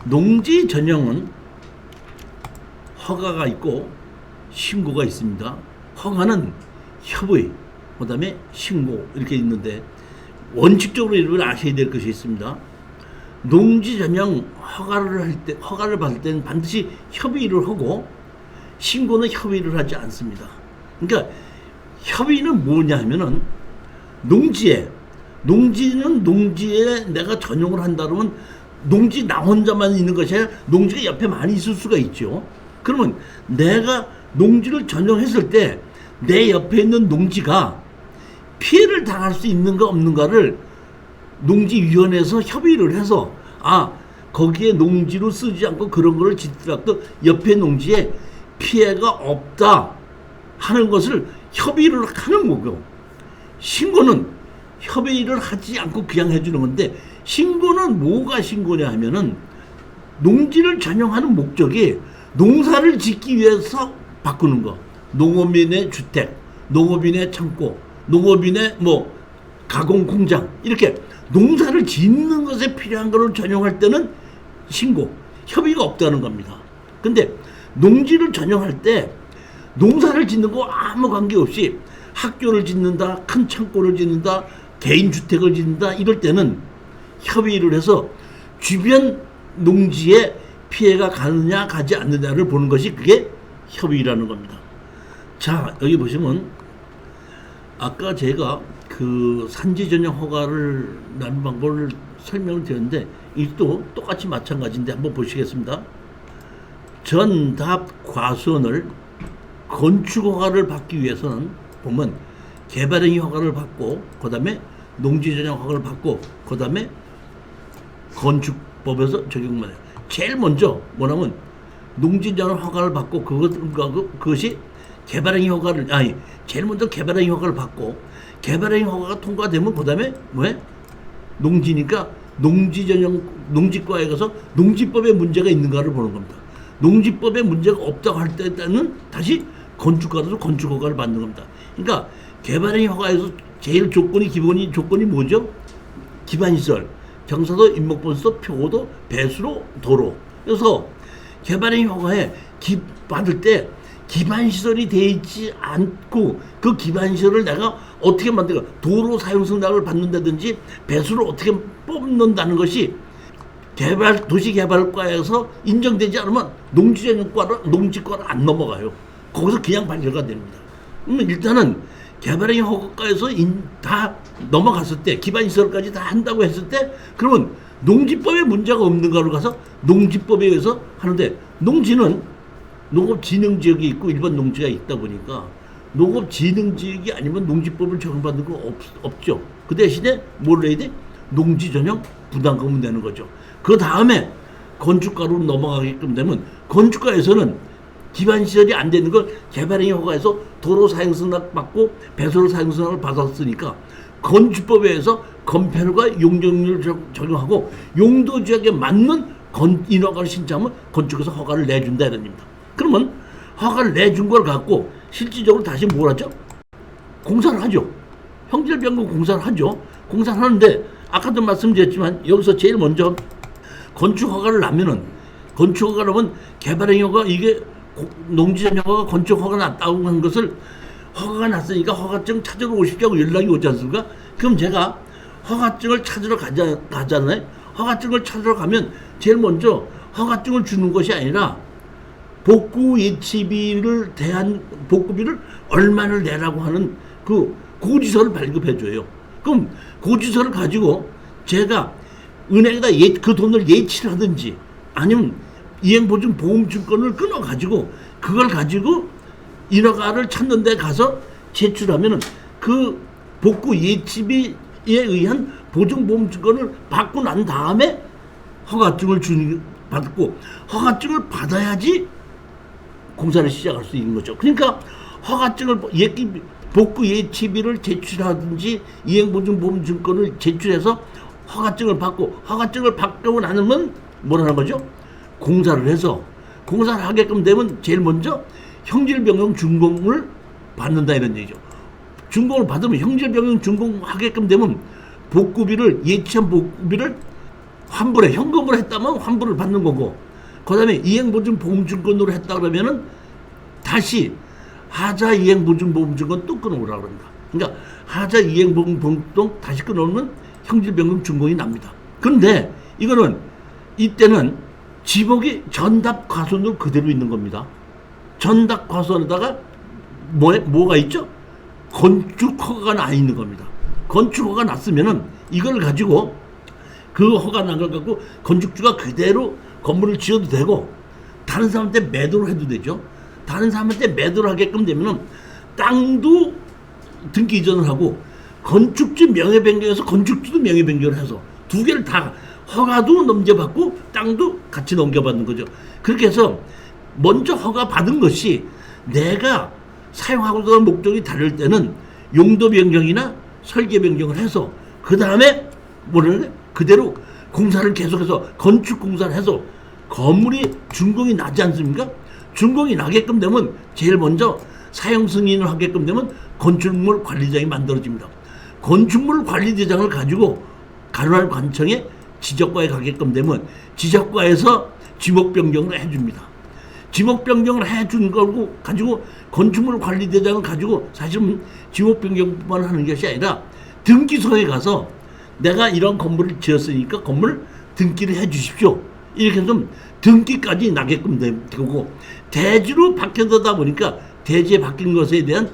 농지 전형은 허가가 있고 신고가 있습니다. 허가는 협의, 그 다음에 신고 이렇게 있는데 원칙적으로 여러분 아셔야 될 것이 있습니다. 농지 전형 허가를 받을 때는 반드시 협의를 하고 신고는 협의를 하지 않습니다. 그러니까 협의는 뭐냐 하면은 농지는 농지에 내가 전용을 한다 그러면 농지 나 혼자만 있는 것이 아니라 농지가 옆에 많이 있을 수가 있죠. 그러면 내가 농지를 전용했을 때 내 옆에 있는 농지가 피해를 당할 수 있는가 없는가를 농지위원회에서 협의를 해서 거기에 농지로 쓰지 않고 그런 거를 짓더라도 옆에 농지에 피해가 없다 하는 것을 협의를 하는 거고, 신고는 협의를 하지 않고 그냥 해주는 건데, 신고는 뭐가 신고냐 하면은 농지를 전용하는 목적이 농사를 짓기 위해서 바꾸는 거. 농업인의 주택, 농업인의 창고, 농업인의 가공 공장, 이렇게 농사를 짓는 것에 필요한 것을 전용할 때는 신고, 협의가 없다는 겁니다. 근데 농지를 전용할 때 농사를 짓는 거 아무 관계없이 학교를 짓는다, 큰 창고를 짓는다, 개인 주택을 짓는다, 이럴 때는 협의를 해서 주변 농지에 피해가 가느냐 가지 않느냐를 보는 것이 그게 협의라는 겁니다. 자, 여기 보시면 아까 제가 그 산지 전용 허가를 나는 방법을 설명을 드렸는데 이것도 똑같이 마찬가지인데 한번 보시겠습니다. 전답 과수원을 건축 허가를 받기 위해서는 보면 개발행위 허가를 받고, 그 다음에 농지 전용 허가를 받고, 그 다음에 건축법에서 적용만 해요. 제일 먼저 뭐냐면 농지 전용 허가를 받고 그것이 개발행위 허가를 제일 먼저 개발행위 허가를 받고, 개발행위 허가가 통과되면 그 다음에 농지니까 농지 전용 농지과에 가서 농지법에 문제가 있는가를 보는 겁니다. 농지법에 문제가 없다고 할 때는 다시 건축가로서 건축 허가를 받는 겁니다. 그러니까 개발행위 허가에서 제일 기본이 조건이 뭐죠? 기반시설, 경사도, 인목번수, 표고도, 배수로, 도로. 그래서 개발행위 허가에 받을 때 기반시설이 돼 있지 않고 그 기반시설을 내가 어떻게 만들까, 도로 사용승낙을 받는다든지 배수를 어떻게 뽑는다는 것이 도시개발과에서 인정되지 않으면 농지과를 안 넘어가요. 거기서 그냥 발표가 됩니다. 그러면 일단은 개발행위 허가과에서 다 넘어갔을 때, 기반시설까지 다 한다고 했을 때, 그러면 농지법에 문제가 없는가로 가서 농지법에 의해서 하는데, 농지는 농업진흥지역이 있고 일반 농지가 있다 보니까 농업진흥지역이 아니면 농지법을 적용받는 거 없죠. 그 대신에 뭘 해야 돼? 농지 전용 부담금을 내는 거죠. 그 다음에 건축가로 넘어가게끔 되면 건축가에서는 기반시설이 안 되는 걸 개발행위 허가에서 도로 사용승낙 받고 배수로 사용승낙을 받았으니까 건축법에 의해서 건폐율과 용적률을 적용하고 용도지역에 맞는 인허가를 신청하면 건축에서 허가를 내준다 이런 겁니다. 그러면 허가를 내준 걸 갖고 실질적으로 다시 뭘 하죠? 공사를 하죠. 형질변경 공사를 하죠. 공사를 하는데 아까도 말씀드렸지만 여기서 제일 먼저 건축 허가를 나면은, 건축 허가를 하면 개발행위 허가, 이게 농지전용 허가, 건축 허가가 났다고 하는 것을, 허가가 났으니까 허가증 찾으러 오십시오 연락이 오지 않습니까? 그럼 제가 허가증을 찾으러 가잖아요. 허가증을 찾으러 가면 제일 먼저 허가증을 주는 것이 아니라 복구 예치비를 대한 복구비를 얼마를 내라고 하는 그 고지서를 발급해줘요. 그럼 고지서를 가지고 제가 은행에다 그 돈을 예치를 하든지 아니면 이행보증보험증권을 끊어가지고 그걸 가지고 인허가를 찾는 데 가서 제출하면은 그 복구 예치비에 의한 보증보험증권을 받고 난 다음에 허가증을 받고, 허가증을 받아야지 공사를 시작할 수 있는 거죠. 그러니까 허가증을 복구 예치비를 제출하든지 이행보증보험증권을 제출해서 허가증을 받고, 허가증을 받고 나면 뭐라는 거죠? 공사를 해서, 공사를 하게끔 되면 제일 먼저 형질변경 준공을 받는다 이런 얘기죠. 준공을 받으면 형질변경 준공하게끔 되면 복구비를, 예치한 복구비를 환불에 현금으로 했다면 환불을 받는 거고, 그다음에 이행보증보험증권으로 했다 그러면은 다시 하자 이행보증보험증권 또 끊어오라 그런다. 그러니까 하자 이행보증보험증권 다시 끊어오면 형질병금 준공이 납니다. 그런데 이거는 이때는 지목이 전답과손으로 그대로 있는 겁니다. 전답과손에다가 뭐가 있죠? 건축허가가 나 있는 겁니다. 건축허가 났으면은 이걸 가지고 그 허가 난 걸 갖고 건축주가 그대로 건물을 지어도 되고 다른 사람한테 매도를 해도 되죠. 다른 사람한테 매도를 하게끔 되면은 땅도 등기 이전을 하고 건축주 명예 변경해서 건축주도 명예 변경을 해서 두 개를 다 허가도 넘겨받고 땅도 같이 넘겨받는 거죠. 그렇게 해서 먼저 허가 받은 것이 내가 사용하고자 목적이 다를 때는 용도 변경이나 설계 변경을 해서 그 다음에 뭐를 그대로 공사를 계속해서 건축 공사를 해서 건물이 준공이 나지 않습니까? 준공이 나게끔 되면 제일 먼저 사용 승인을 하게끔 되면 건축물 관리장이 만들어집니다. 건축물 관리대장을 가지고 가로날 관청에 지적과에 가게끔 되면 지적과에서 지목 변경을 해줍니다. 지목 변경을 해준 거고 가지고 건축물 관리대장을 가지고 사실은 지목 변경뿐만 하는 것이 아니라 등기소에 가서 내가 이런 건물을 지었으니까 건물 등기를 해 주십시오. 이렇게 해서 등기까지 나게끔 되고 대지로 바뀌어다 보니까 대지에 바뀐 것에 대한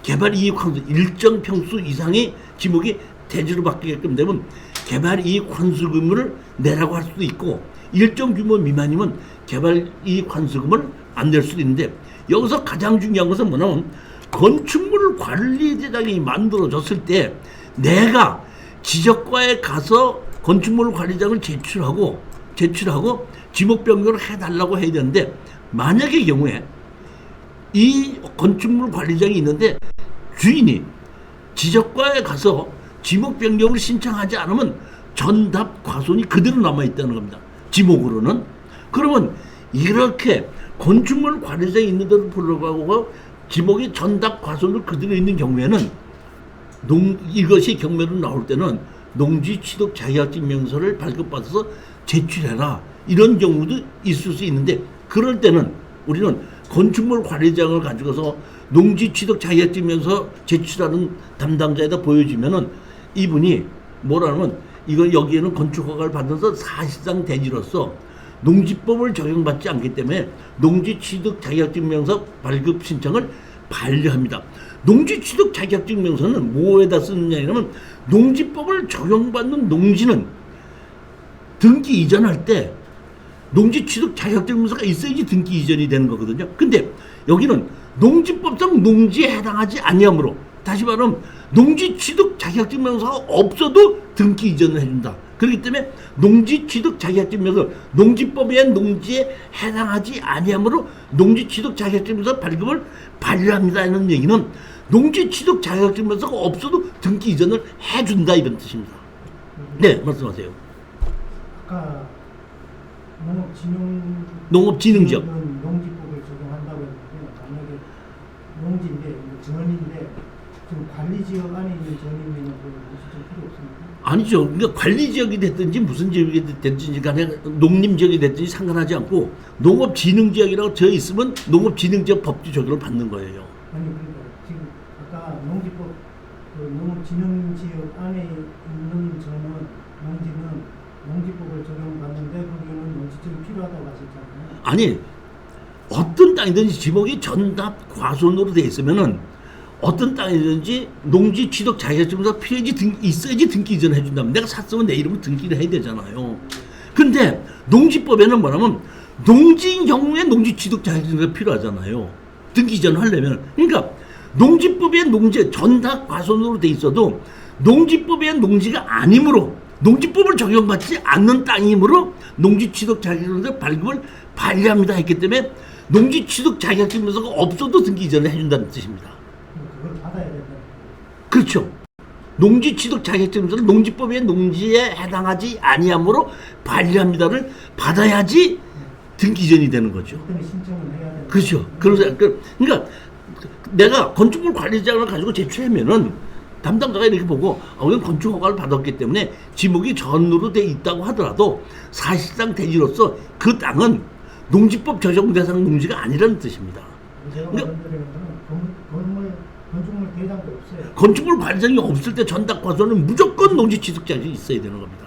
개발 이익 환수 일정 평수 이상의 지목이 대지로 바뀌게끔 되면 개발 이익 환수금을 내라고 할 수도 있고 일정 규모 미만이면 개발 이익 환수금을 안 낼 수도 있는데 여기서 가장 중요한 것은 뭐냐면 건축물 관리대장이 만들어졌을 때 내가 지적과에 가서 건축물 관리장을 제출하고 지목 변경을 해달라고 해야 되는데 만약의 경우에 이 건축물 관리장이 있는데 주인이 지적과에 가서 지목 변경을 신청하지 않으면 전답 과손이 그대로 남아있다는 겁니다. 지목으로는. 그러면 이렇게 건축물 관리장이 있는데도 불구하고 지목이 전답 과손으로 그대로 있는 경우에는 이것이 경매로 나올 때는 농지 취득 자격증명서를 발급받아서 제출해라. 이런 경우도 있을 수 있는데 그럴 때는 우리는 건축물 관리장을 가지고서 농지 취득 자격증명서 제출하는 담당자에다 보여주면은 이분이 뭐라면 이건 여기에는 건축허가를 받아서 사실상 대지로서 농지법을 적용받지 않기 때문에 농지 취득 자격증명서 발급 신청을 반려합니다. 농지 취득 자격증명서는 뭐에다 쓰느냐면 농지법을 적용받는 농지는 등기 이전할 때 농지 취득 자격증명서가 있어야지 등기 이전이 되는 거거든요. 근데 여기는 농지법상 농지에 해당하지 아니하므로 다시 말하면 농지 취득 자격증명서가 없어도 등기 이전을 해준다. 그렇기 때문에 농지 취득 자격증명서 농지법에 농지에 해당하지 아니하므로 농지 취득 자격증명서 발급을 반려합니다. 이런 얘기는 농지 취득 자격증명서가 없어도 등기 이전을 해준다 이런 뜻입니다. 네, 말씀하세요. 아까 농업진흥지역 농지법을 적용한다고 했는데 만약에 농지인데 전인데 지금 관리지역 안에 있는 전이면 무슨 필요 없습니까? 아니죠. 그러니까 관리지역이 됐든지 무슨 지역이 됐든지 간에 농림지역이 됐든지 상관하지 않고 농업진흥지역이라고 져 있으면 농업진흥지역 법규 적용을 받는 거예요. 아니 그러니까 지금 아까 농지법 농업진흥지역 안에 있는 전은 농지는 농지법을 적용받는데 거기는 농지증이 필요하다고 하셨잖아요. 아니 어떤 땅이든지 지목이 전답 과손으로 돼 있으면은 어떤 땅이든지 농지 취득 자격증명서 있어야지 등기 이전을 해준다면 내가 샀으면 내 이름을 등기를 해야 되잖아요. 근데 농지법에는 뭐냐면 농지인 경우에 농지 취득 자격증명서가 필요하잖아요. 등기 이전을 하려면. 그러니까 농지법에 농지 전답 과손으로 돼 있어도 농지법에 농지가 아니므로 농지법을 적용받지 않는 땅이므로 농지 취득 자격증명서 발급을 반려합니다 했기 때문에 농지 취득 자격증명서가 없어도 등기 이전을 해준다는 뜻입니다. 그걸 받아야 된다. 그렇죠. 농지 취득 자격증명서를 농지법의 농지에 해당하지 아니하므로 반려합니다를 받아야지 등기 이전이 되는 거죠. 그때는 신청을 해야 된다. 그렇죠. 그러니까 내가 건축물 관리장을 가지고 제출하면은 담당자가 이렇게 보고 우리는 건축 허가를 받았기 때문에 지목이 전으로 돼 있다고 하더라도 사실상 대지로서 그 땅은 농지법 적용 대상 농지가 아니라는 뜻입니다. 제가 그러니까 말씀드리는 거는 건축물 대장도 없어요. 건축물 관장이 없을 때 전담과서는 무조건 농지 취득자가 있어야 되는 겁니다.